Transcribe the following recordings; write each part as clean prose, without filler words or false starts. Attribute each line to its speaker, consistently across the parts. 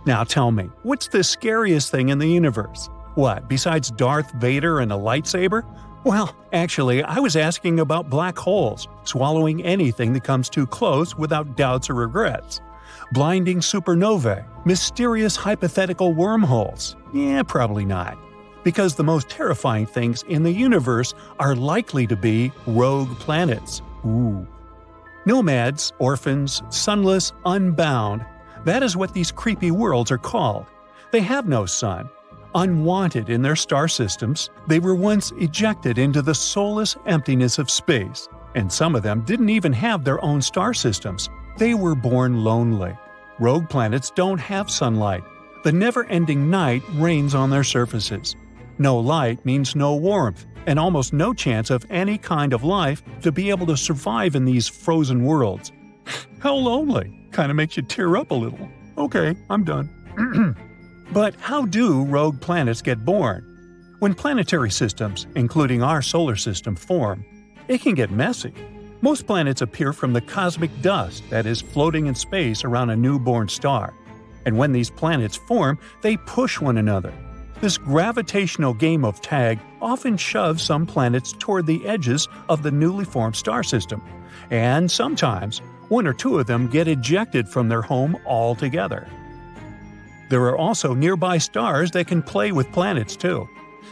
Speaker 1: Now tell me, what's the scariest thing in the universe? What, besides Darth Vader and a lightsaber? Well, actually, I was asking about black holes, swallowing anything that comes too close without doubts or regrets. Blinding supernovae, mysterious hypothetical wormholes. Yeah, probably not. Because the most terrifying things in the universe are likely to be rogue planets. Ooh. Nomads, orphans, sunless, unbound. That is what these creepy worlds are called. They have no sun. Unwanted in their star systems, they were once ejected into the soulless emptiness of space. And some of them didn't even have their own star systems. They were born lonely. Rogue planets don't have sunlight. The never-ending night reigns on their surfaces. No light means no warmth, and almost no chance of any kind of life to be able to survive in these frozen worlds. How lonely! Kinda makes you tear up a little. Okay, I'm done. But how do rogue planets get born? When planetary systems, including our solar system, form, it can get messy. Most planets appear from the cosmic dust that is floating in space around a newborn star. And when these planets form, they push one another. This gravitational game of tag often shoves some planets toward the edges of the newly formed star system. And sometimes, one or two of them get ejected from their home altogether. There are also nearby stars that can play with planets too.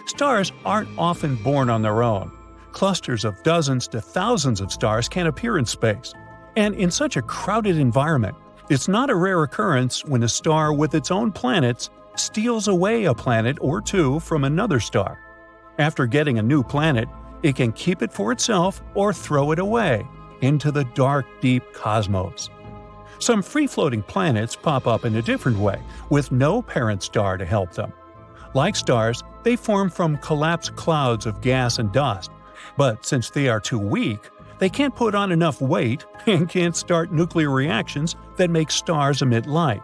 Speaker 1: Stars aren't often born on their own. Clusters of dozens to thousands of stars can appear in space. And in such a crowded environment, it's not a rare occurrence when a star with its own planets steals away a planet or two from another star. After getting a new planet, it can keep it for itself or throw it away into the dark, deep cosmos. Some free-floating planets pop up in a different way, with no parent star to help them. Like stars, they form from collapsed clouds of gas and dust, but since they are too weak, they can't put on enough weight and can't start nuclear reactions that make stars emit light.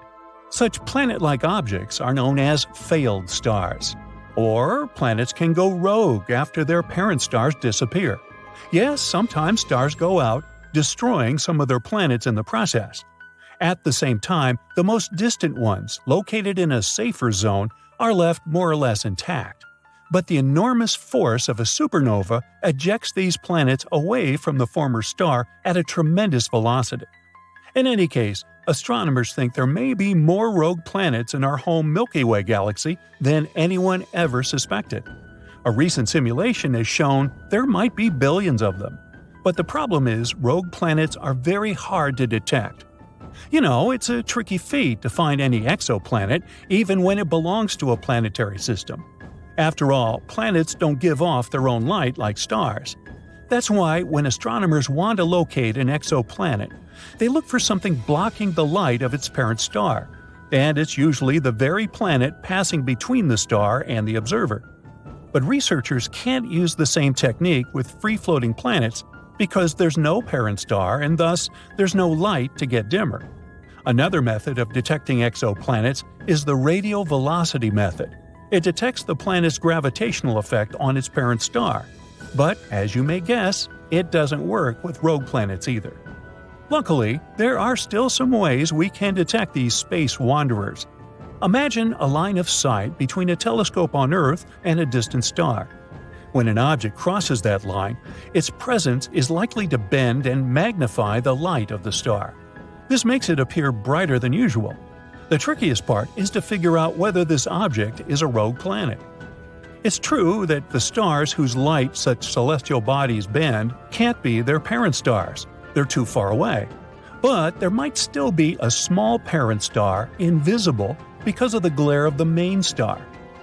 Speaker 1: Such planet-like objects are known as failed stars. Or planets can go rogue after their parent stars disappear. Yes, sometimes stars go out, destroying some of their planets in the process. At the same time, the most distant ones, located in a safer zone, are left more or less intact. But the enormous force of a supernova ejects these planets away from the former star at a tremendous velocity. In any case, astronomers think there may be more rogue planets in our home Milky Way galaxy than anyone ever suspected. A recent simulation has shown there might be billions of them. But the problem is rogue planets are very hard to detect. You know, it's a tricky feat to find any exoplanet, even when it belongs to a planetary system. After all, planets don't give off their own light like stars. That's why when astronomers want to locate an exoplanet, they look for something blocking the light of its parent star, and it's usually the very planet passing between the star and the observer. But researchers can't use the same technique with free-floating planets because there's no parent star and thus there's no light to get dimmer. Another method of detecting exoplanets is the radial velocity method. It detects the planet's gravitational effect on its parent star. But, as you may guess, it doesn't work with rogue planets either. Luckily, there are still some ways we can detect these space wanderers. Imagine a line of sight between a telescope on Earth and a distant star. When an object crosses that line, its presence is likely to bend and magnify the light of the star. This makes it appear brighter than usual. The trickiest part is to figure out whether this object is a rogue planet. It's true that the stars whose light such celestial bodies bend can't be their parent stars. They're too far away. But there might still be a small parent star invisible because of the glare of the main star.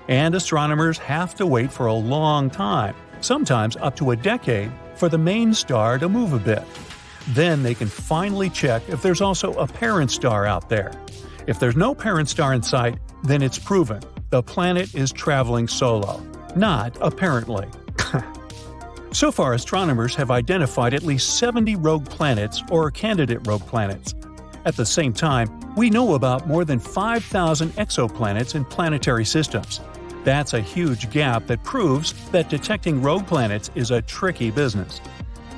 Speaker 1: And astronomers have to wait for a long time, sometimes up to a decade, for the main star to move a bit. Then they can finally check if there's also a parent star out there. If there's no parent star in sight, then it's proven the planet is traveling solo. Not apparently. So far, astronomers have identified at least 70 rogue planets or candidate rogue planets. At the same time, we know about more than 5,000 exoplanets in planetary systems. That's a huge gap that proves that detecting rogue planets is a tricky business.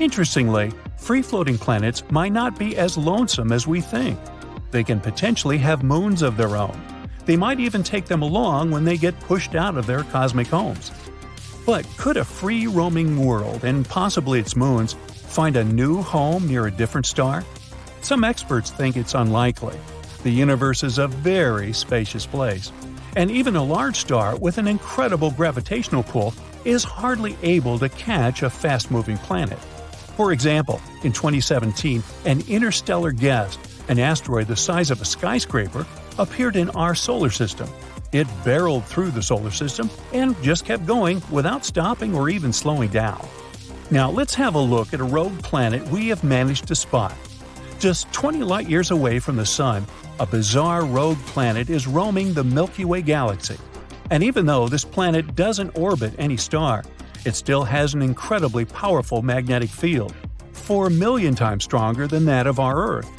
Speaker 1: Interestingly, free-floating planets might not be as lonesome as we think. They can potentially have moons of their own. They might even take them along when they get pushed out of their cosmic homes. But could a free-roaming world, and possibly its moons, find a new home near a different star? Some experts think it's unlikely. The universe is a very spacious place, and even a large star with an incredible gravitational pull is hardly able to catch a fast-moving planet. For example, in 2017, an interstellar guest, an asteroid the size of a skyscraper, appeared in our solar system. It barreled through the solar system and just kept going without stopping or even slowing down. Now let's have a look at a rogue planet we have managed to spot. Just 20 light-years away from the Sun, a bizarre rogue planet is roaming the Milky Way galaxy. And even though this planet doesn't orbit any star, it still has an incredibly powerful magnetic field, 4 million times stronger than that of our Earth.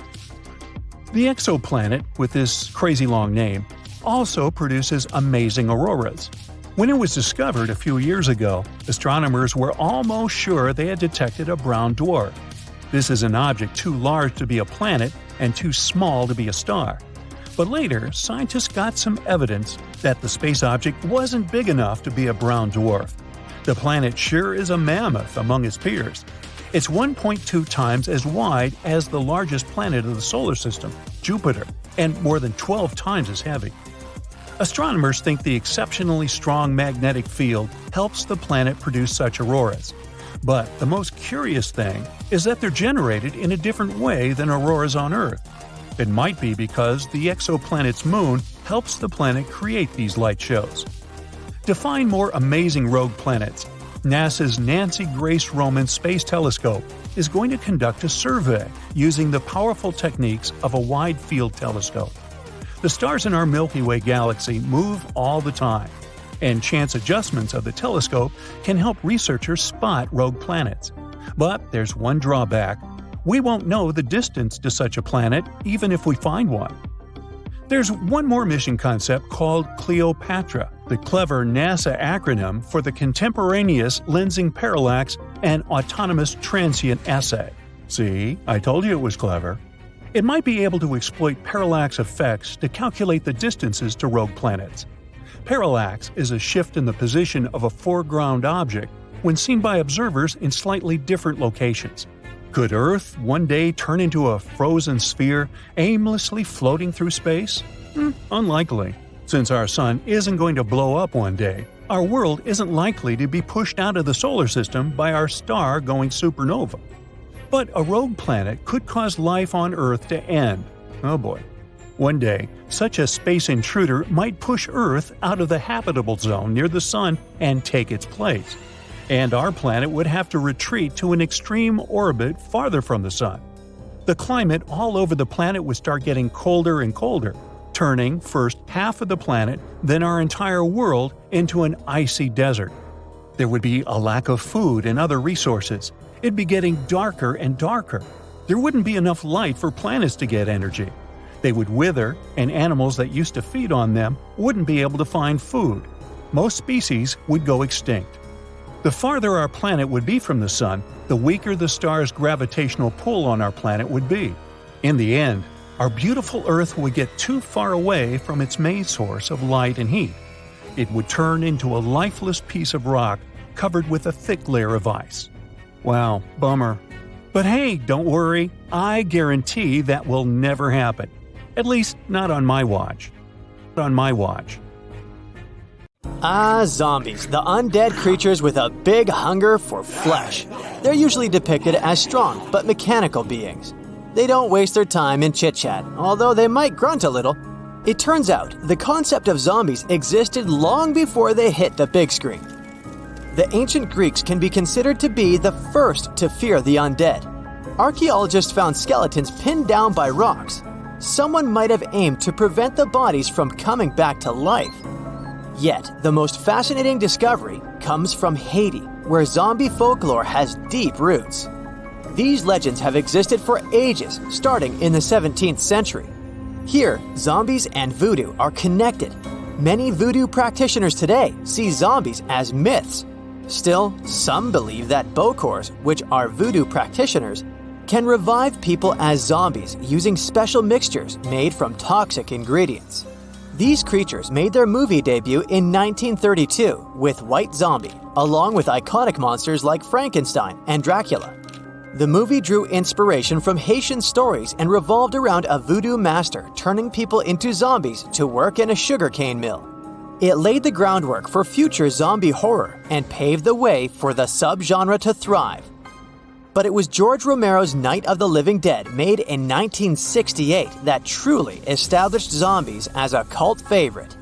Speaker 1: The exoplanet, with this crazy long name, also produces amazing auroras. When it was discovered a few years ago, astronomers were almost sure they had detected a brown dwarf. This is an object too large to be a planet and too small to be a star. But later, scientists got some evidence that the space object wasn't big enough to be a brown dwarf. The planet sure is a mammoth among its peers. It's 1.2 times as wide as the largest planet of the solar system, Jupiter, and more than 12 times as heavy. Astronomers think the exceptionally strong magnetic field helps the planet produce such auroras. But the most curious thing is that they're generated in a different way than auroras on Earth. It might be because the exoplanet's moon helps the planet create these light shows. To find more amazing rogue planets, NASA's Nancy Grace Roman Space Telescope is going to conduct a survey using the powerful techniques of a wide-field telescope. The stars in our Milky Way galaxy move all the time, and chance adjustments of the telescope can help researchers spot rogue planets. But there's one drawback. We won't know the distance to such a planet even if we find one. There's one more mission concept called Cleopatra, the clever NASA acronym for the Contemporaneous Lensing Parallax and Autonomous Transient Assay. See, I told you it was clever. It might be able to exploit parallax effects to calculate the distances to rogue planets. Parallax is a shift in the position of a foreground object when seen by observers in slightly different locations. Could Earth one day turn into a frozen sphere aimlessly floating through space? Unlikely. Since our sun isn't going to blow up one day, our world isn't likely to be pushed out of the solar system by our star going supernova. But a rogue planet could cause life on Earth to end. Oh boy. One day, such a space intruder might push Earth out of the habitable zone near the Sun and take its place. And our planet would have to retreat to an extreme orbit farther from the Sun. The climate all over the planet would start getting colder and colder, turning first half of the planet, then our entire world, into an icy desert. There would be a lack of food and other resources. It'd be getting darker and darker. There wouldn't be enough light for planets to get energy. They would wither, and animals that used to feed on them wouldn't be able to find food. Most species would go extinct. The farther our planet would be from the Sun, the weaker the star's gravitational pull on our planet would be. In the end, our beautiful Earth would get too far away from its main source of light and heat. It would turn into a lifeless piece of rock covered with a thick layer of ice. Wow, bummer. But hey, don't worry, I guarantee that will never happen. At least, not on my watch.
Speaker 2: Zombies, the undead creatures with a big hunger for flesh. They're usually depicted as strong but mechanical beings. They don't waste their time in chit-chat, although they might grunt a little. It turns out the concept of zombies existed long before they hit the big screen. The ancient Greeks can be considered to be the first to fear the undead. Archaeologists found skeletons pinned down by rocks. Someone might have aimed to prevent the bodies from coming back to life. Yet, the most fascinating discovery comes from Haiti, where zombie folklore has deep roots. These legends have existed for ages, starting in the 17th century. Here, zombies and voodoo are connected. Many voodoo practitioners today see zombies as myths. Still, some believe that bokors, which are voodoo practitioners, can revive people as zombies using special mixtures made from toxic ingredients. These creatures made their movie debut in 1932 with White Zombie, along with iconic monsters like Frankenstein and Dracula. The movie drew inspiration from Haitian stories and revolved around a voodoo master turning people into zombies to work in a sugarcane mill. It laid the groundwork for future zombie horror and paved the way for the subgenre to thrive. But it was George Romero's Night of the Living Dead, made in 1968, that truly established zombies as a cult favorite.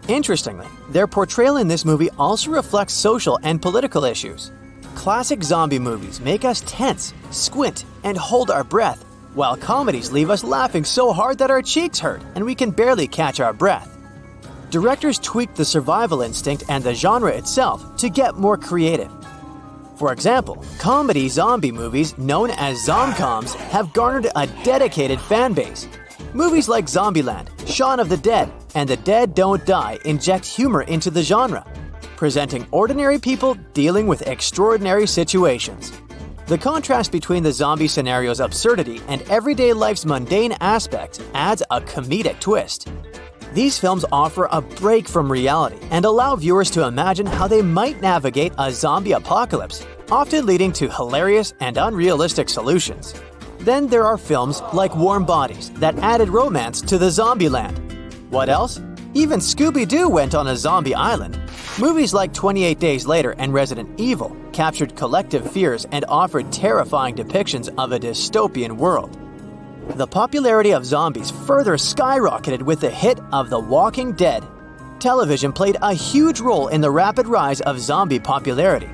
Speaker 2: Interestingly, their portrayal in this movie also reflects social and political issues. Classic zombie movies make us tense, squint, and hold our breath, while comedies leave us laughing so hard that our cheeks hurt and we can barely catch our breath. Directors tweaked the survival instinct and the genre itself to get more creative. For example, comedy zombie movies known as zomcoms have garnered a dedicated fan base. Movies like Zombieland, Shaun of the Dead, and The Dead Don't Die inject humor into the genre, presenting ordinary people dealing with extraordinary situations. The contrast between the zombie scenario's absurdity and everyday life's mundane aspects adds a comedic twist. These films offer a break from reality and allow viewers to imagine how they might navigate a zombie apocalypse, often leading to hilarious and unrealistic solutions. Then there are films like Warm Bodies that added romance to the Zombieland. What else? Even Scooby-Doo went on a zombie island. Movies like 28 Days Later and Resident Evil captured collective fears and offered terrifying depictions of a dystopian world. The popularity of zombies further skyrocketed with the hit of The Walking Dead. Television played a huge role in the rapid rise of zombie popularity.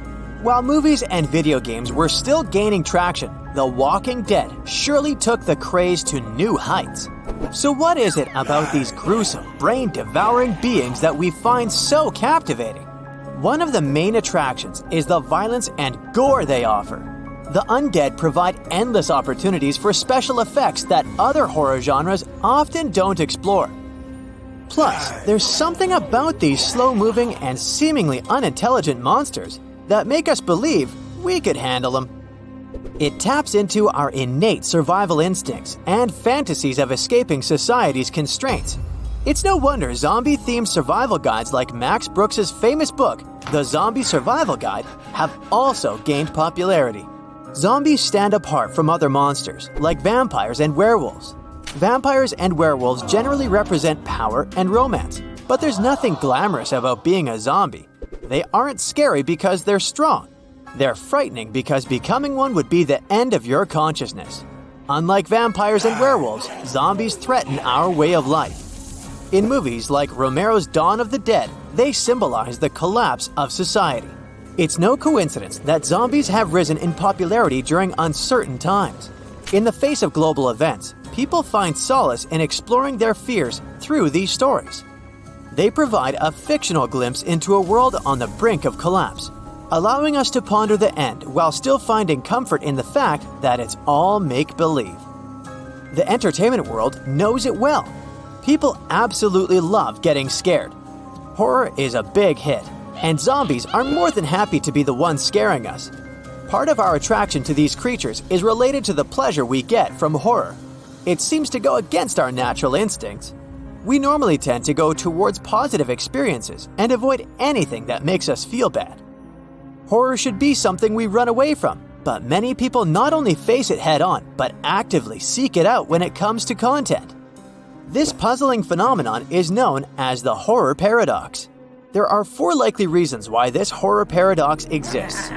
Speaker 2: While movies and video games were still gaining traction, The Walking Dead surely took the craze to new heights. So what is it about these gruesome, brain-devouring beings that we find so captivating? One of the main attractions is the violence and gore they offer. The undead provide endless opportunities for special effects that other horror genres often don't explore. Plus, there's something about these slow-moving and seemingly unintelligent monsters that make us believe we could handle them. It taps into our innate survival instincts and fantasies of escaping society's constraints. It's no wonder zombie-themed survival guides like Max Brooks' famous book, The Zombie Survival Guide, have also gained popularity. Zombies stand apart from other monsters, like vampires and werewolves. Vampires and werewolves generally represent power and romance, but there's nothing glamorous about being a zombie. They aren't scary because they're strong. They're frightening because becoming one would be the end of your consciousness. Unlike vampires and werewolves, zombies threaten our way of life. In movies like Romero's Dawn of the Dead, they symbolize the collapse of society. It's no coincidence that zombies have risen in popularity during uncertain times. In the face of global events, people find solace in exploring their fears through these stories. They provide a fictional glimpse into a world on the brink of collapse, allowing us to ponder the end while still finding comfort in the fact that it's all make-believe. The entertainment world knows it well. People absolutely love getting scared. Horror is a big hit, and zombies are more than happy to be the ones scaring us. Part of our attraction to these creatures is related to the pleasure we get from horror. It seems to go against our natural instincts. We normally tend to go towards positive experiences and avoid anything that makes us feel bad. Horror should be something we run away from, but many people not only face it head-on, but actively seek it out when it comes to content. This puzzling phenomenon is known as the horror paradox. There are 4 likely reasons why this horror paradox exists.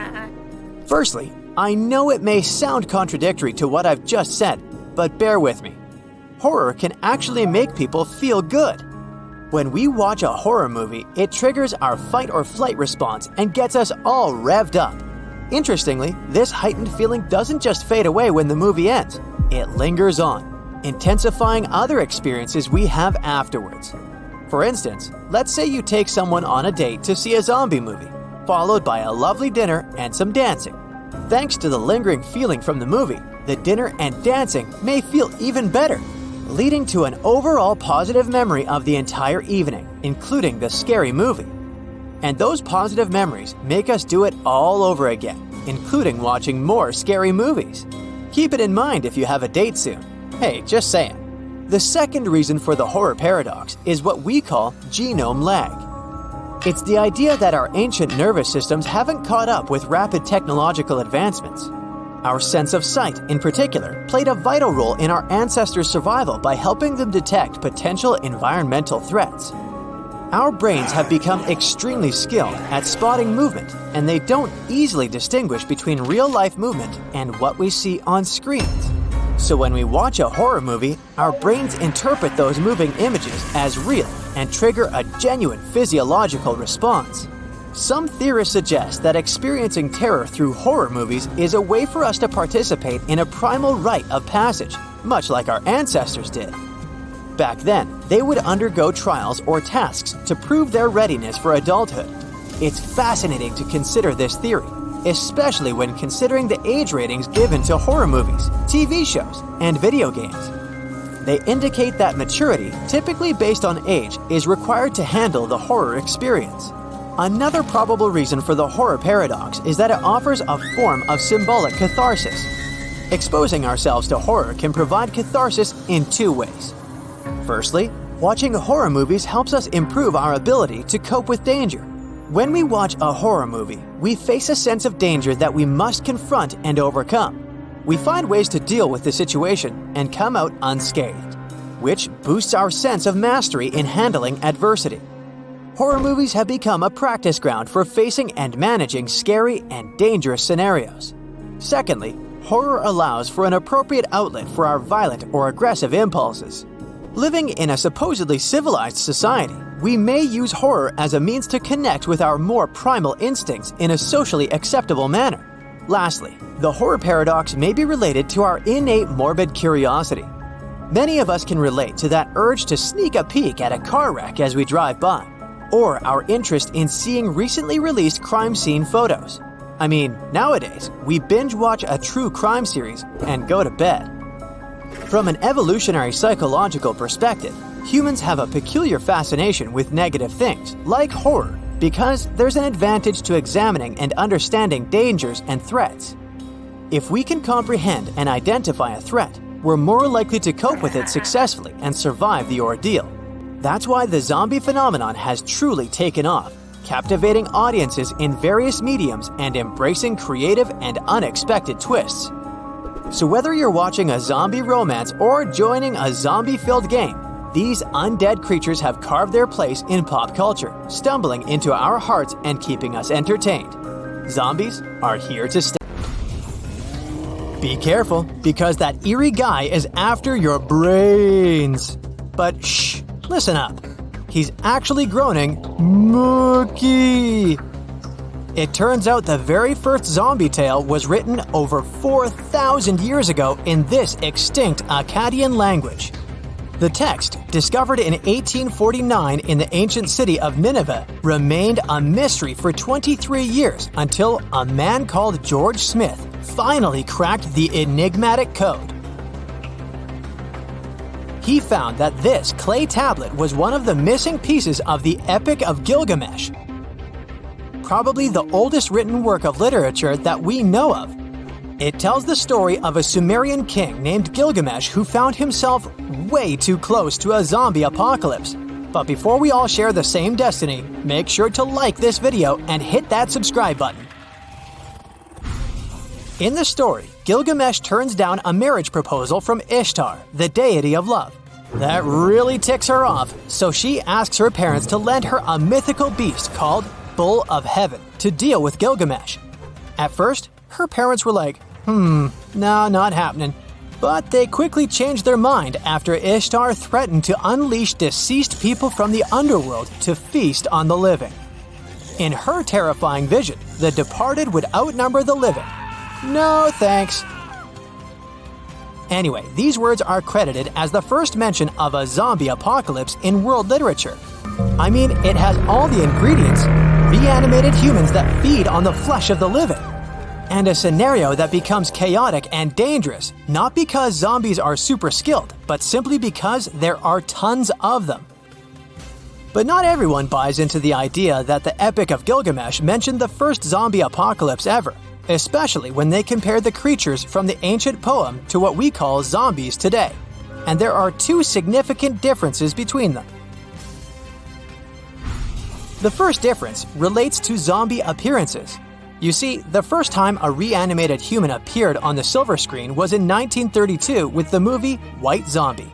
Speaker 2: Firstly, I know it may sound contradictory to what I've just said, but bear with me. Horror can actually make people feel good. When we watch a horror movie, it triggers our fight or flight response and gets us all revved up. Interestingly, this heightened feeling doesn't just fade away when the movie ends. It lingers on, intensifying other experiences we have afterwards. For instance, let's say you take someone on a date to see a zombie movie, followed by a lovely dinner and some dancing. Thanks to the lingering feeling from the movie, the dinner and dancing may feel even better, leading to an overall positive memory of the entire evening, including the scary movie. And those positive memories make us do it all over again, including watching more scary movies. Keep it in mind if you have a date soon. Hey, just saying. The second reason for the horror paradox is what we call genome lag. It's the idea that our ancient nervous systems haven't caught up with rapid technological advancements. Our sense of sight, in particular, played a vital role in our ancestors' survival by helping them detect potential environmental threats. Our brains have become extremely skilled at spotting movement, and they don't easily distinguish between real-life movement and what we see on screens. So when we watch a horror movie, our brains interpret those moving images as real and trigger a genuine physiological response. Some theorists suggest that experiencing terror through horror movies is a way for us to participate in a primal rite of passage, much like our ancestors did. Back then, they would undergo trials or tasks to prove their readiness for adulthood. It's fascinating to consider this theory, especially when considering the age ratings given to horror movies, TV shows, and video games. They indicate that maturity, typically based on age, is required to handle the horror experience. Another probable reason for the horror paradox is that it offers a form of symbolic catharsis. Exposing ourselves to horror can provide catharsis in two ways. Firstly, watching horror movies helps us improve our ability to cope with danger. When we watch a horror movie, we face a sense of danger that we must confront and overcome. We find ways to deal with the situation and come out unscathed, which boosts our sense of mastery in handling adversity. Horror movies have become a practice ground for facing and managing scary and dangerous scenarios. Secondly, horror allows for an appropriate outlet for our violent or aggressive impulses. Living in a supposedly civilized society, we may use horror as a means to connect with our more primal instincts in a socially acceptable manner. Lastly, the horror paradox may be related to our innate morbid curiosity. Many of us can relate to that urge to sneak a peek at a car wreck as we drive by, or our interest in seeing recently released crime scene photos. I mean, nowadays, we binge watch a true crime series and go to bed. From an evolutionary psychological perspective, humans have a peculiar fascination with negative things, like horror, because there's an advantage to examining and understanding dangers and threats. If we can comprehend and identify a threat, we're more likely to cope with it successfully and survive the ordeal. That's why the zombie phenomenon has truly taken off, captivating audiences in various mediums and embracing creative and unexpected twists. So whether you're watching a zombie romance or joining a zombie-filled game, these undead creatures have carved their place in pop culture, stumbling into our hearts and keeping us entertained. Zombies are here to stay. Be careful, because that eerie guy is after your brains. But shh, listen up. He's actually groaning, Mookie. It turns out the very first zombie tale was written over 4,000 years ago in this extinct Akkadian language. The text, discovered in 1849 in the ancient city of Nineveh, remained a mystery for 23 years until a man called George Smith finally cracked the enigmatic code. He found that this clay tablet was one of the missing pieces of the Epic of Gilgamesh, probably the oldest written work of literature that we know of. It tells the story of a Sumerian king named Gilgamesh who found himself way too close to a zombie apocalypse. But before we all share the same destiny, make sure to like this video and hit that subscribe button. In the story, Gilgamesh turns down a marriage proposal from Ishtar, the deity of love. That really ticks her off, so she asks her parents to lend her a mythical beast called Bull of Heaven to deal with Gilgamesh. At first, her parents were like, no, not happening. But they quickly changed their mind after Ishtar threatened to unleash deceased people from the underworld to feast on the living. In her terrifying vision, the departed would outnumber the living. No thanks. Anyway, these words are credited as the first mention of a zombie apocalypse in world literature. I mean, it has all the ingredients: reanimated humans that feed on the flesh of the living, and a scenario that becomes chaotic and dangerous, not because zombies are super skilled, but simply because there are tons of them. But not everyone buys into the idea that the Epic of Gilgamesh mentioned the first zombie apocalypse ever, especially when they compare the creatures from the ancient poem to what we call zombies today. and there are two significant differences between them. The first difference relates to zombie appearances. You see, the first time a reanimated human appeared on the silver screen was in 1932 with the movie White Zombie.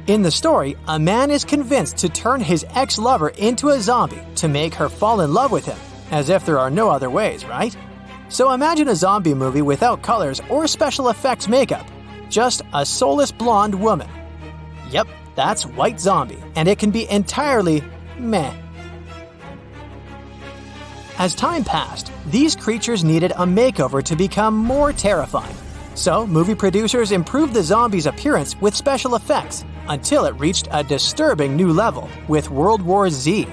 Speaker 2: In the story, a man is convinced to turn his ex-lover into a zombie to make her fall in love with him, as if there are no other ways, right? So imagine a zombie movie without colors or special effects makeup, just a soulless blonde woman. Yep, that's White Zombie, and it can be entirely meh. As time passed, these creatures needed a makeover to become more terrifying. So, movie producers improved the zombie's appearance with special effects until it reached a disturbing new level with World War Z.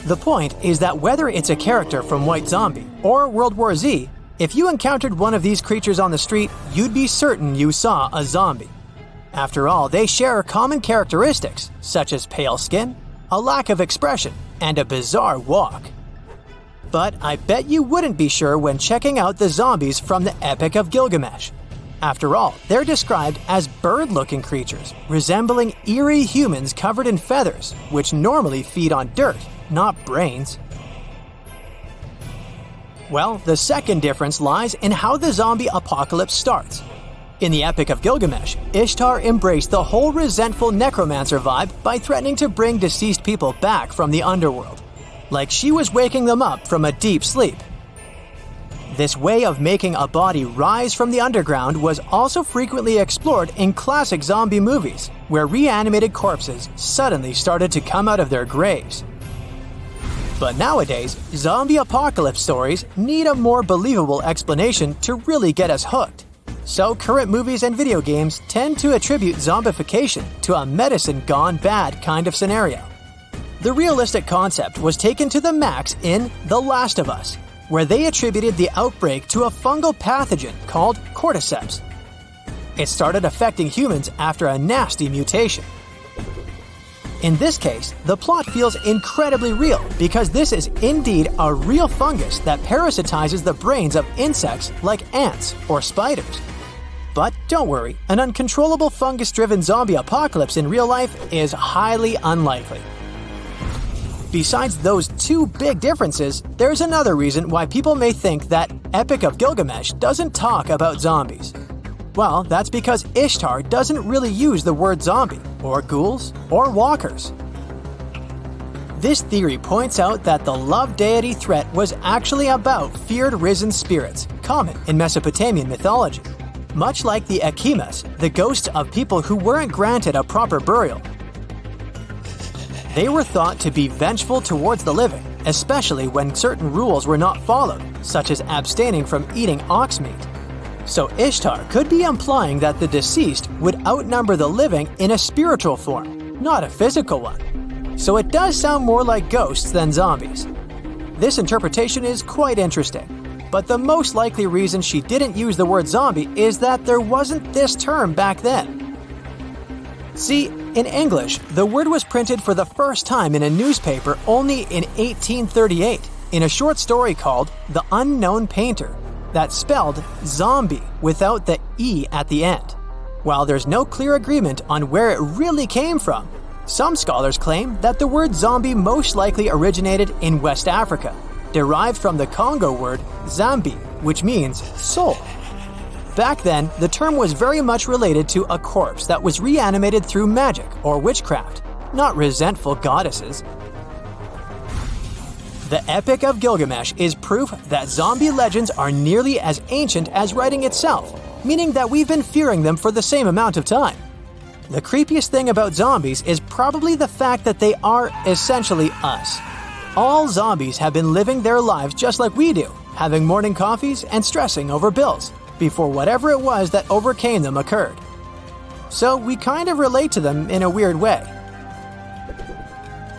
Speaker 2: The point is that whether it's a character from White Zombie or World War Z, if you encountered one of these creatures on the street, you'd be certain you saw a zombie. After all, they share common characteristics such as pale skin, a lack of expression, and a bizarre walk. But I bet you wouldn't be sure when checking out the zombies from the Epic of Gilgamesh. After all, they're described as bird-looking creatures, resembling eerie humans covered in feathers, which normally feed on dirt, not brains. Well, the second difference lies in how the zombie apocalypse starts. In the Epic of Gilgamesh, Ishtar embraced the whole resentful necromancer vibe by threatening to bring deceased people back from the underworld, like she was waking them up from a deep sleep. This way of making a body rise from the underground was also frequently explored in classic zombie movies, where reanimated corpses suddenly started to come out of their graves. But nowadays, zombie apocalypse stories need a more believable explanation to really get us hooked. So current movies and video games tend to attribute zombification to a medicine gone bad kind of scenario. The realistic concept was taken to the max in The Last of Us, where they attributed the outbreak to a fungal pathogen called cordyceps. It started affecting humans after a nasty mutation. In this case, the plot feels incredibly real because this is indeed a real fungus that parasitizes the brains of insects like ants or spiders. But don't worry, an uncontrollable fungus-driven zombie apocalypse in real life is highly unlikely. Besides those two big differences, there's another reason why people may think that Epic of Gilgamesh doesn't talk about zombies. Well, that's because Ishtar doesn't really use the word zombie, or ghouls, or walkers. This theory points out that the love deity threat was actually about feared risen spirits, common in Mesopotamian mythology. Much like the enigmas, the ghosts of people who weren't granted a proper burial. They were thought to be vengeful towards the living, especially when certain rules were not followed, such as abstaining from eating ox meat. So Ishtar could be implying that the deceased would outnumber the living in a spiritual form, not a physical one. So it does sound more like ghosts than zombies. This interpretation is quite interesting, but the most likely reason she didn't use the word zombie is that there wasn't this term back then. See, in English, the word was printed for the first time in a newspaper only in 1838 in a short story called The Unknown Painter that spelled zombie without the E at the end. While there's no clear agreement on where it really came from, some scholars claim that the word zombie most likely originated in West Africa, derived from the Congo word zambi, which means soul. Back then, the term was very much related to a corpse that was reanimated through magic or witchcraft, not resentful goddesses. The Epic of Gilgamesh is proof that zombie legends are nearly as ancient as writing itself, meaning that we've been fearing them for the same amount of time. The creepiest thing about zombies is probably the fact that they are essentially us. All zombies have been living their lives just like we do, having morning coffees and stressing over bills, before whatever it was that overcame them occurred. So we kind of relate to them in a weird way.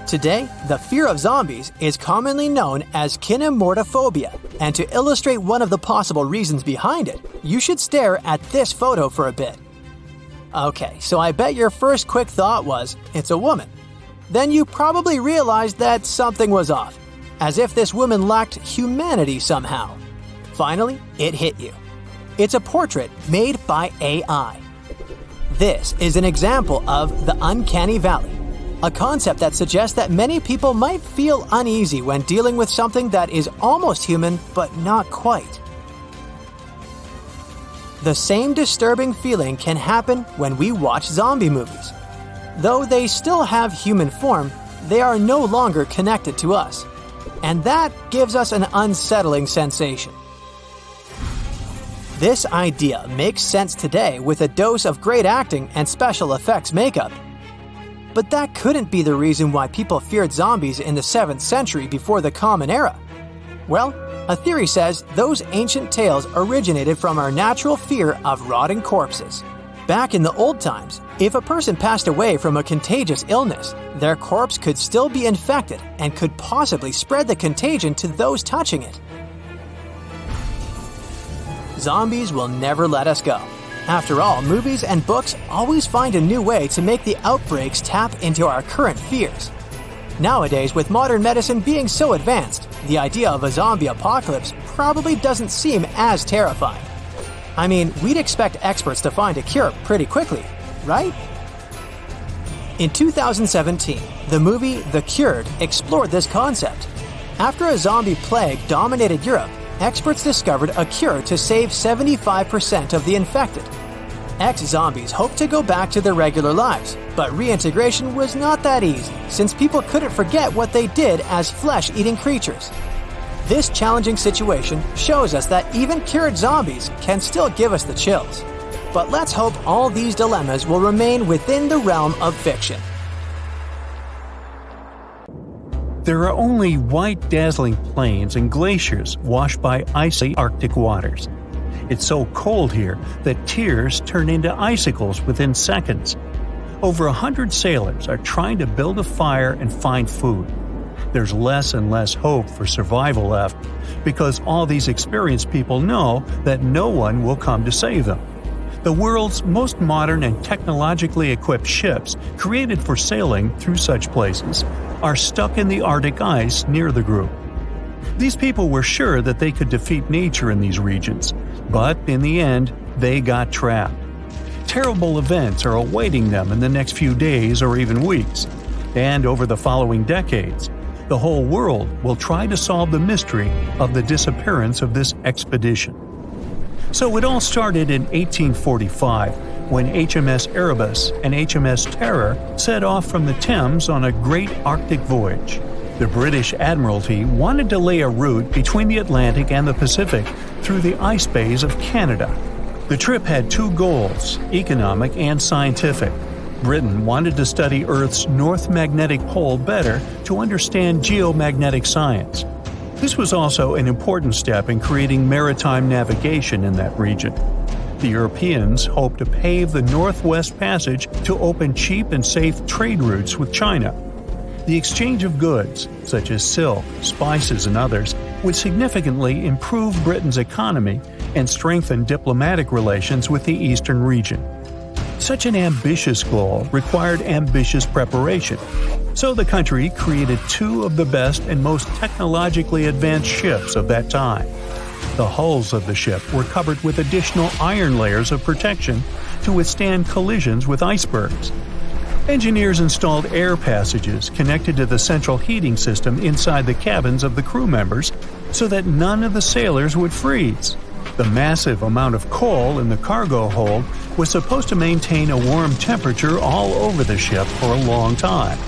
Speaker 2: Today, the fear of zombies is commonly known as kinemorphophobia, and to illustrate one of the possible reasons behind it, you should stare at this photo for a bit. Okay, so I bet your first quick thought was, it's a woman. Then you probably realized that something was off, as if this woman lacked humanity somehow. Finally, it hit you. It's a portrait made by AI. This is an example of the uncanny valley, a concept that suggests that many people might feel uneasy when dealing with something that is almost human but not quite. The same disturbing feeling can happen when we watch zombie movies. Though they still have human form, they are no longer connected to us, and that gives us an unsettling sensation. This idea makes sense today with a dose of great acting and special effects makeup. But that couldn't be the reason why people feared zombies in the 7th century before the Common Era. Well, a theory says those ancient tales originated from our natural fear of rotting corpses. Back in the old times, if a person passed away from a contagious illness, their corpse could still be infected and could possibly spread the contagion to those touching it. Zombies will never let us go. After all, movies and books always find a new way to make the outbreaks tap into our current fears. Nowadays, with modern medicine being so advanced, the idea of a zombie apocalypse probably doesn't seem as terrifying. I mean, we'd expect experts to find a cure pretty quickly, right? In 2017, the movie The Cured explored this concept. After a zombie plague dominated Europe, experts discovered a cure to save 75% of the infected. Ex-zombies hoped to go back to their regular lives, but reintegration was not that easy, since people couldn't forget what they did as flesh-eating creatures. This challenging situation shows us that even cured zombies can still give us the chills. But let's hope all these dilemmas will remain within the realm of fiction.
Speaker 1: There are only white dazzling plains and glaciers washed by icy Arctic waters. It's so cold here that tears turn into icicles within seconds. Over 100 sailors are trying to build a fire and find food. There's less and less hope for survival left because all these experienced people know that no one will come to save them. The world's most modern and technologically equipped ships, created for sailing through such places, are stuck in the Arctic ice near the group. These people were sure that they could defeat nature in these regions, but in the end, they got trapped. Terrible events are awaiting them in the next few days or even weeks, and over the following decades, the whole world will try to solve the mystery of the disappearance of this expedition. So it all started in 1845, when HMS Erebus and HMS Terror set off from the Thames on a great Arctic voyage. The British Admiralty wanted to lay a route between the Atlantic and the Pacific through the ice bays of Canada. The trip had two goals, economic and scientific. Britain wanted to study Earth's north magnetic pole better to understand geomagnetic science. This was also an important step in creating maritime navigation in that region. The Europeans hoped to pave the Northwest Passage to open cheap and safe trade routes with China. The exchange of goods, such as silk, spices, and others, would significantly improve Britain's economy and strengthen diplomatic relations with the eastern region. Such an ambitious goal required ambitious preparation, so the country created two of the best and most technologically advanced ships of that time. The hulls of the ship were covered with additional iron layers of protection to withstand collisions with icebergs. Engineers installed air passages connected to the central heating system inside the cabins of the crew members so that none of the sailors would freeze. The massive amount of coal in the cargo hold was supposed to maintain a warm temperature all over the ship for a long time.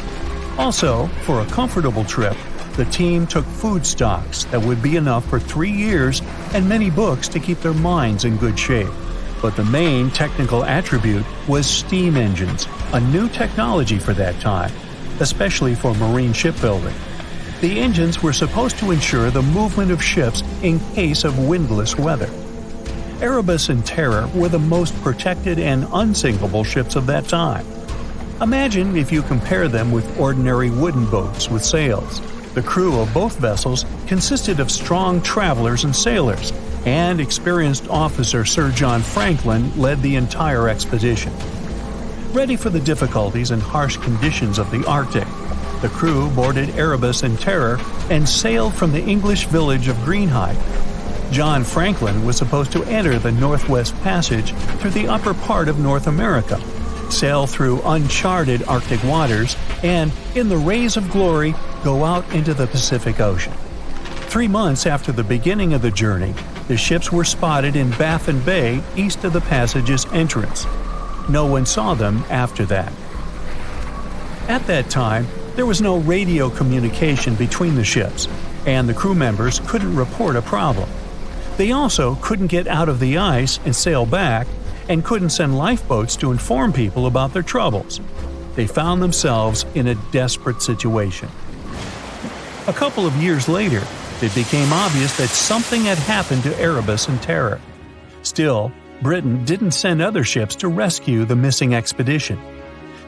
Speaker 1: Also, for a comfortable trip, the team took food stocks that would be enough for 3 years and many books to keep their minds in good shape. But the main technical attribute was steam engines, a new technology for that time, especially for marine shipbuilding. The engines were supposed to ensure the movement of ships in case of windless weather. Erebus and Terror were the most protected and unsinkable ships of that time. Imagine if you compare them with ordinary wooden boats with sails. The crew of both vessels consisted of strong travelers and sailors, and experienced officer Sir John Franklin led the entire expedition. Ready for the difficulties and harsh conditions of the Arctic, the crew boarded Erebus and Terror and sailed from the English village of Greenhithe. John Franklin was supposed to enter the Northwest Passage through the upper part of North America, sail through uncharted Arctic waters, and, in the rays of glory, go out into the Pacific Ocean. 3 months after the beginning of the journey, the ships were spotted in Baffin Bay east of the passage's entrance. No one saw them after that. At that time, there was no radio communication between the ships, and the crew members couldn't report a problem. They also couldn't get out of the ice and sail back, and couldn't send lifeboats to inform people about their troubles. They found themselves in a desperate situation. A couple of years later, it became obvious that something had happened to Erebus and Terror. Still, Britain didn't send other ships to rescue the missing expedition.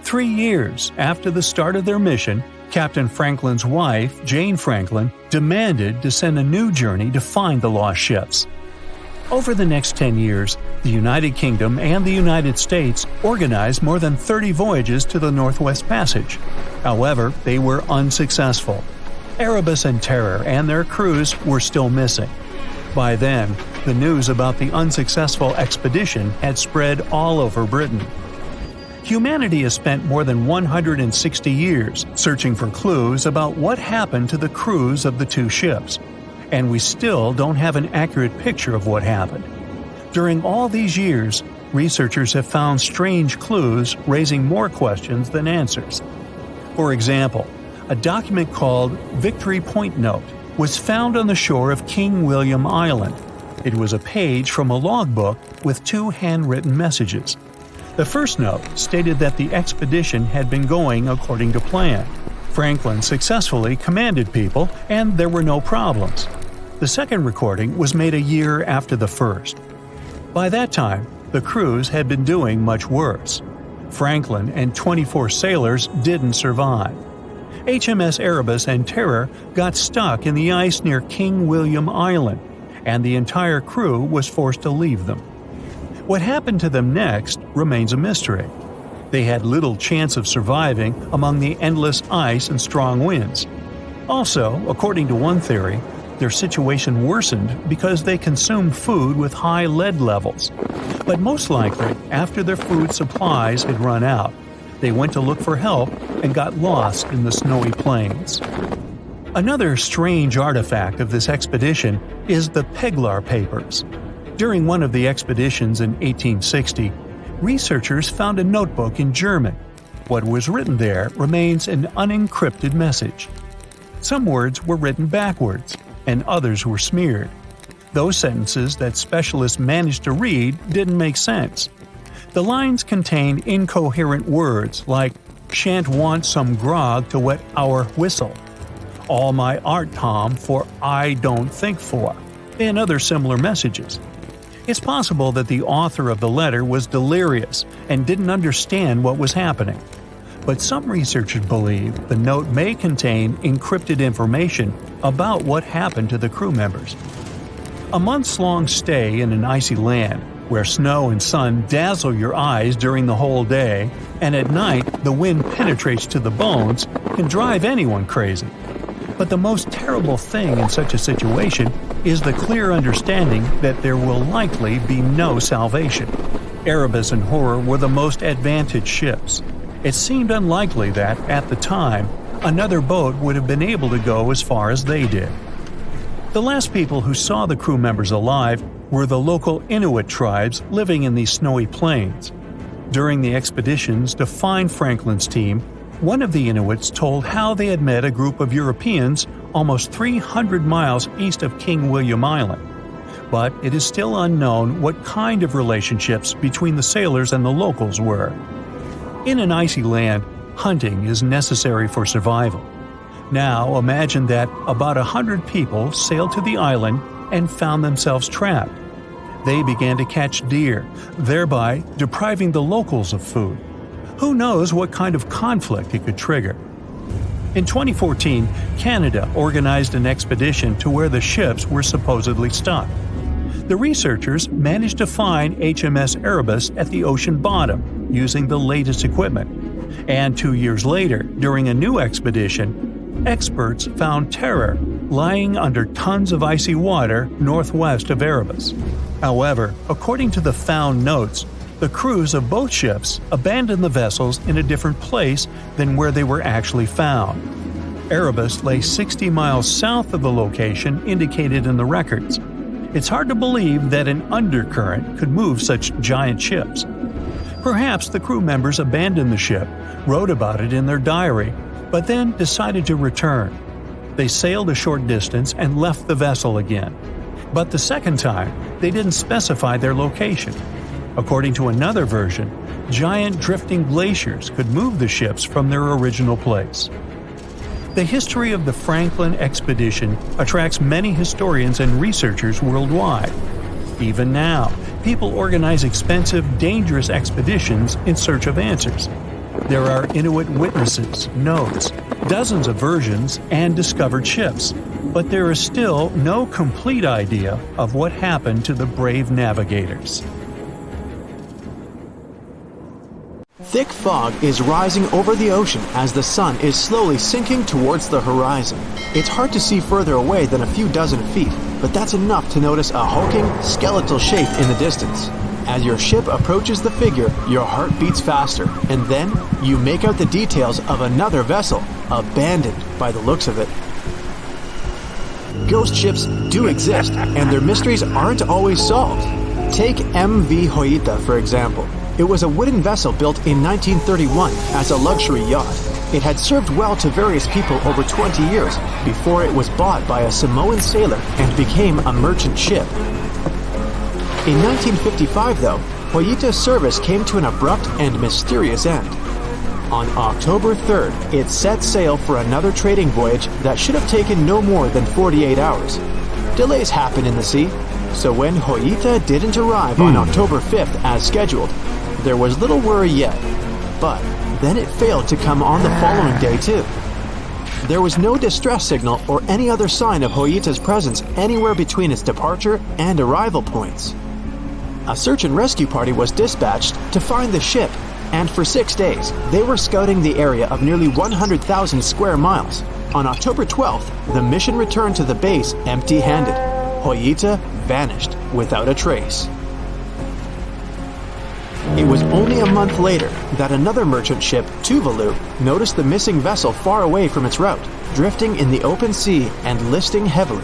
Speaker 1: 3 years after the start of their mission, Captain Franklin's wife, Jane Franklin, demanded to send a new journey to find the lost ships. Over the next 10 years, the United Kingdom and the United States organized more than 30 voyages to the Northwest Passage. However, they were unsuccessful. Erebus and Terror and their crews were still missing. By then, the news about the unsuccessful expedition had spread all over Britain. Humanity has spent more than 160 years searching for clues about what happened to the crews of the two ships, and we still don't have an accurate picture of what happened. During all these years, researchers have found strange clues raising more questions than answers. For example, a document called Victory Point Note was found on the shore of King William Island. It was a page from a logbook with 2 handwritten messages. The first note stated that the expedition had been going according to plan. Franklin successfully commanded people, and there were no problems. The second recording was made a year after the first. By that time, the crews had been doing much worse. Franklin and 24 sailors didn't survive. HMS Erebus and Terror got stuck in the ice near King William Island, and the entire crew was forced to leave them. What happened to them next remains a mystery. They had little chance of surviving among the endless ice and strong winds. Also, according to one theory, their situation worsened because they consumed food with high lead levels. But most likely, after their food supplies had run out, they went to look for help and got lost in the snowy plains. Another strange artifact of this expedition is the Peglar Papers. During one of the expeditions in 1860, researchers found a notebook in German. What was written there remains an unencrypted message. Some words were written backwards, and others were smeared. Those sentences that specialists managed to read didn't make sense. The lines contained incoherent words like, "Shan't want some grog to wet our whistle," "All my art, Tom, for I don't think for," and other similar messages. It's possible that the author of the letter was delirious and didn't understand what was happening. But some researchers believe the note may contain encrypted information about what happened to the crew members. A months-long stay in an icy land, where snow and sun dazzle your eyes during the whole day, and at night the wind penetrates to the bones, can drive anyone crazy. But the most terrible thing in such a situation is the clear understanding that there will likely be no salvation. Erebus and Horror were the most advantaged ships. It seemed unlikely that, at the time, another boat would have been able to go as far as they did. The last people who saw the crew members alive were the local Inuit tribes living in these snowy plains. During the expeditions to find Franklin's team, one of the Inuits told how they had met a group of Europeans almost 300 miles east of King William Island. But it is still unknown what kind of relationships between the sailors and the locals were. In an icy land, hunting is necessary for survival. Now imagine that about 100 people sailed to the island and found themselves trapped. They began to catch deer, thereby depriving the locals of food. Who knows what kind of conflict it could trigger? In 2014, Canada organized an expedition to where the ships were supposedly stuck. The researchers managed to find HMS Erebus at the ocean bottom using the latest equipment. And 2 years later, during a new expedition, experts found Terror lying under tons of icy water northwest of Erebus. However, according to the found notes, The crews of both ships abandoned the vessels in a different place than where they were actually found. Erebus lay 60 miles south of the location indicated in the records. It's hard to believe that an undercurrent could move such giant ships. Perhaps the crew members abandoned the ship, wrote about it in their diary, but then decided to return. They sailed a short distance and left the vessel again. But the second time, they didn't specify their location. According to another version, giant drifting glaciers could move the ships from their original place. The history of the Franklin expedition attracts many historians and researchers worldwide. Even now, people organize expensive, dangerous expeditions in search of answers. There are Inuit witnesses, notes, dozens of versions, and discovered ships, but there is still no complete idea of what happened to the brave navigators.
Speaker 2: Thick fog is rising over the ocean as the sun is slowly sinking towards the horizon. It's hard to see further away than a few dozen feet, but that's enough to notice a hulking, skeletal shape in the distance. As your ship approaches the figure, your heart beats faster, and then you make out the details of another vessel, abandoned by the looks of it. Ghost ships do exist, and their mysteries aren't always solved. Take MV Hoita, for example. It was a wooden vessel built in 1931 as a luxury yacht. It had served well to various people over 20 years before it was bought by a Samoan sailor and became a merchant ship. In 1955, though, Hoita's service came to an abrupt and mysterious end. On October 3rd, it set sail for another trading voyage that should have taken no more than 48 hours. Delays happen in the sea, so when Hoita didn't arrive on October 5th as scheduled, there was little worry yet. But then it failed to come on the following day too. There was no distress signal or any other sign of Hoita's presence anywhere between its departure and arrival points. A search and rescue party was dispatched to find the ship, and for 6 days, they were scouting the area of nearly 100,000 square miles. On October 12th, the mission returned to the base empty-handed. Hoita vanished without a trace. It was only a month later that another merchant ship, Tuvalu, noticed the missing vessel far away from its route, drifting in the open sea and listing heavily.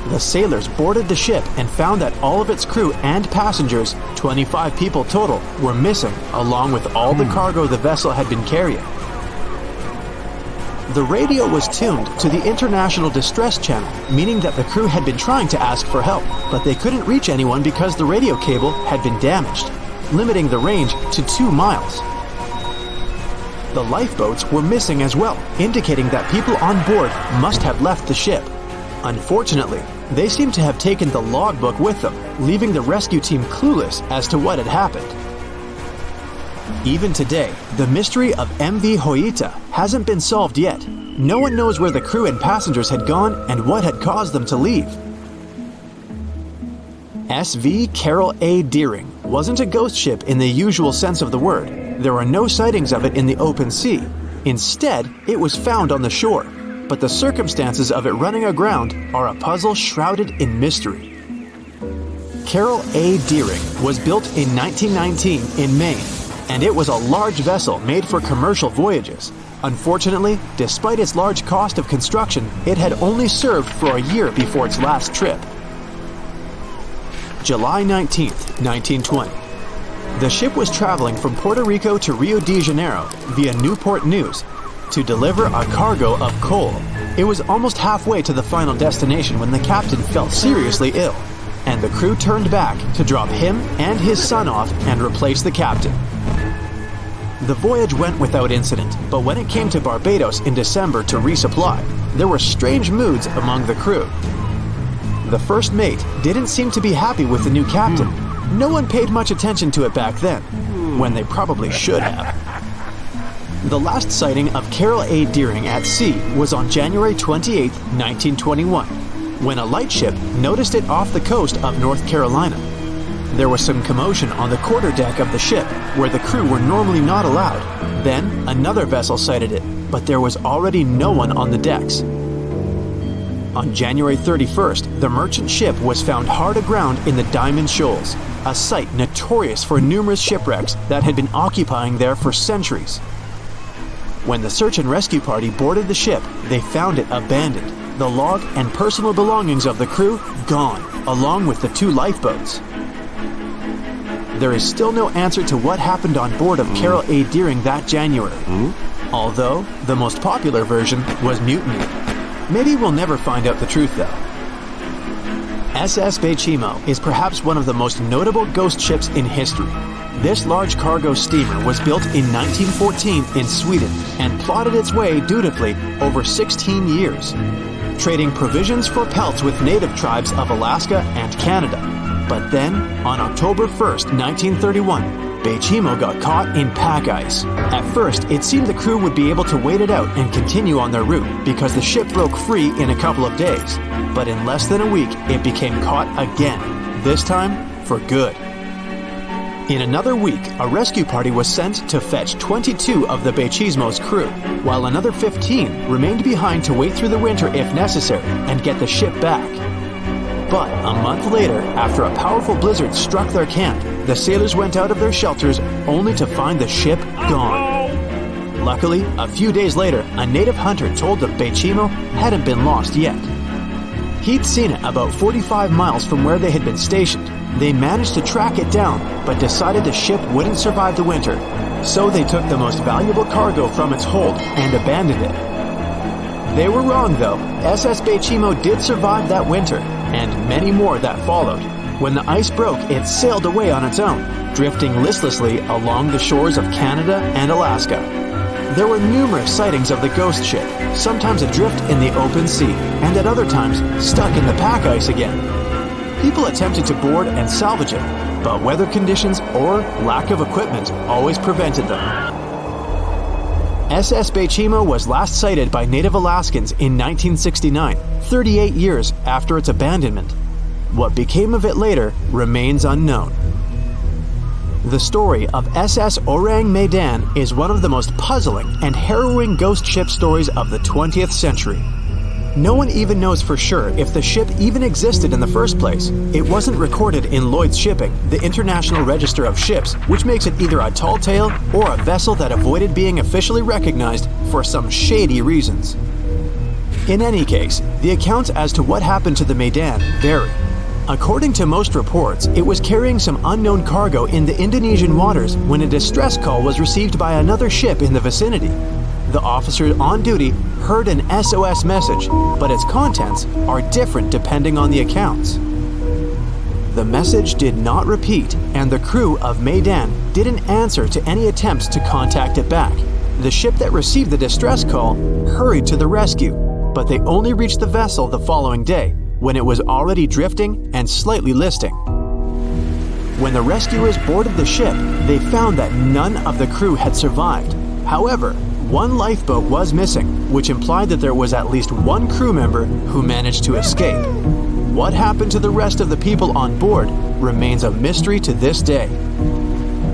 Speaker 2: The sailors boarded the ship and found that all of its crew and passengers, 25 people total, were missing, along with all the cargo the vessel had been carrying. The radio was tuned to the International Distress Channel, meaning that the crew had been trying to ask for help, but they couldn't reach anyone because the radio cable had been damaged, limiting the range to 2 miles. The lifeboats were missing as well, indicating that people on board must have left the ship. Unfortunately, they seem to have taken the logbook with them, leaving the rescue team clueless as to what had happened. Even today, the mystery of MV Hoita hasn't been solved yet. No one knows where the crew and passengers had gone and what had caused them to leave. SV Carol A. Deering wasn't a ghost ship in the usual sense of the word. There were no sightings of it in the open sea. Instead, it was found on the shore, but the circumstances of it running aground are a puzzle shrouded in mystery. Carol A. Deering was built in 1919 in Maine, and it was a large vessel made for commercial voyages. Unfortunately, despite its large cost of construction, it had only served for a year before its last trip. July 19, 1920. The ship was traveling from Puerto Rico to Rio de Janeiro via Newport News to deliver a cargo of coal. It was almost halfway to the final destination when the captain fell seriously ill, and the crew turned back to drop him and his son off and replace the captain. The voyage went without incident, but when it came to Barbados in December to resupply, there were strange moods among the crew. The first mate didn't seem to be happy with the new captain. No one paid much attention to it back then, when they probably should have. The last sighting of Carol A. Deering at sea was on January 28, 1921, when a lightship noticed it off the coast of North Carolina. There was some commotion on the quarterdeck of the ship, where the crew were normally not allowed. Then, another vessel sighted it, but there was already no one on the decks. On January 31st, the merchant ship was found hard aground in the Diamond Shoals. a site notorious for numerous shipwrecks that had been occupying there for centuries. When the search and rescue party boarded the ship, they found it abandoned, the log and personal belongings of the crew gone, along with the 2 lifeboats. There is still no answer to what happened on board of Carol A. Deering that January, although the most popular version was mutiny. Maybe we'll never find out the truth though. SS Bechimo is perhaps one of the most notable ghost ships in history. This large cargo steamer was built in 1914 in Sweden and plodded its way dutifully over 16 years, trading provisions for pelts with native tribes of Alaska and Canada. But then, on October 1st, 1931, Bechimo got caught in pack ice. At first, it seemed the crew would be able to wait it out and continue on their route because the ship broke free in a couple of days. But in less than a week, it became caught again, this time for good. In another week, a rescue party was sent to fetch 22 of the Bechimo's crew, while another 15 remained behind to wait through the winter if necessary and get the ship back. But a month later, after a powerful blizzard struck their camp, the sailors went out of their shelters only to find the ship gone. Luckily, a few days later, a native hunter told them Bechimo hadn't been lost yet. He'd seen it about 45 miles from where they had been stationed. They managed to track it down, but decided the ship wouldn't survive the winter, so they took the most valuable cargo from its hold and abandoned it. They were wrong though. SS Bechimo did survive that winter, and many more that followed. When the ice broke, it sailed away on its own, drifting listlessly along the shores of Canada and Alaska. There were numerous sightings of the ghost ship, sometimes adrift in the open sea, and at other times stuck in the pack ice again. People attempted to board and salvage it, but weather conditions or lack of equipment always prevented them. SS Bechimo was last sighted by native Alaskans in 1969, 38 years after its abandonment. What became of it later remains unknown. The story of SS Orang Medan is one of the most puzzling and harrowing ghost ship stories of the 20th century. No one even knows for sure if the ship even existed in the first place. It wasn't recorded in Lloyd's Shipping, the International Register of Ships, which makes it either a tall tale or a vessel that avoided being officially recognized for some shady reasons. In any case, the accounts as to what happened to the Medan vary. According to most reports, it was carrying some unknown cargo in the Indonesian waters when a distress call was received by another ship in the vicinity. The officer on duty heard an SOS message, but its contents are different depending on the accounts. The message did not repeat, and the crew of Medan didn't answer to any attempts to contact it back. The ship that received the distress call hurried to the rescue, but they only reached the vessel the following day, when it was already drifting and slightly listing. When the rescuers boarded the ship, they found that none of the crew had survived. However, one lifeboat was missing, which implied that there was at least one crew member who managed to escape. What happened to the rest of the people on board remains a mystery to this day.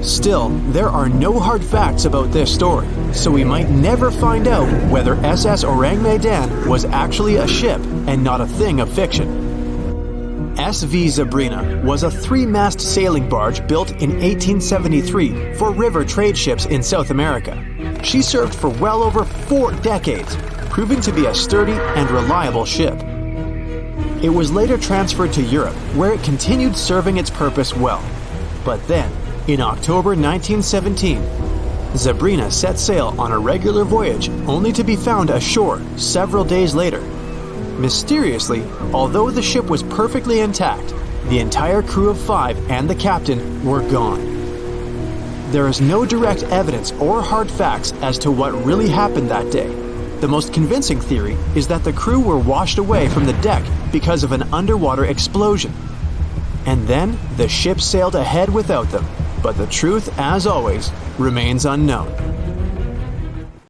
Speaker 2: Still, there are no hard facts about this story, so we might never find out whether SS Orang Medan was actually a ship and not a thing of fiction. SV Zabrina was a 3-mast sailing barge built in 1873 for river trade ships in South America. She served for well over 4 decades, proving to be a sturdy and reliable ship. It was later transferred to Europe, where it continued serving its purpose well. But then, in October 1917, Zabrina set sail on a regular voyage only to be found ashore several days later. Mysteriously, although the ship was perfectly intact, the entire crew of 5 and the captain were gone. There is no direct evidence or hard facts as to what really happened that day. The most convincing theory is that the crew were washed away from the deck because of an underwater explosion. And then the ship sailed ahead without them, but the truth, as always, remains unknown.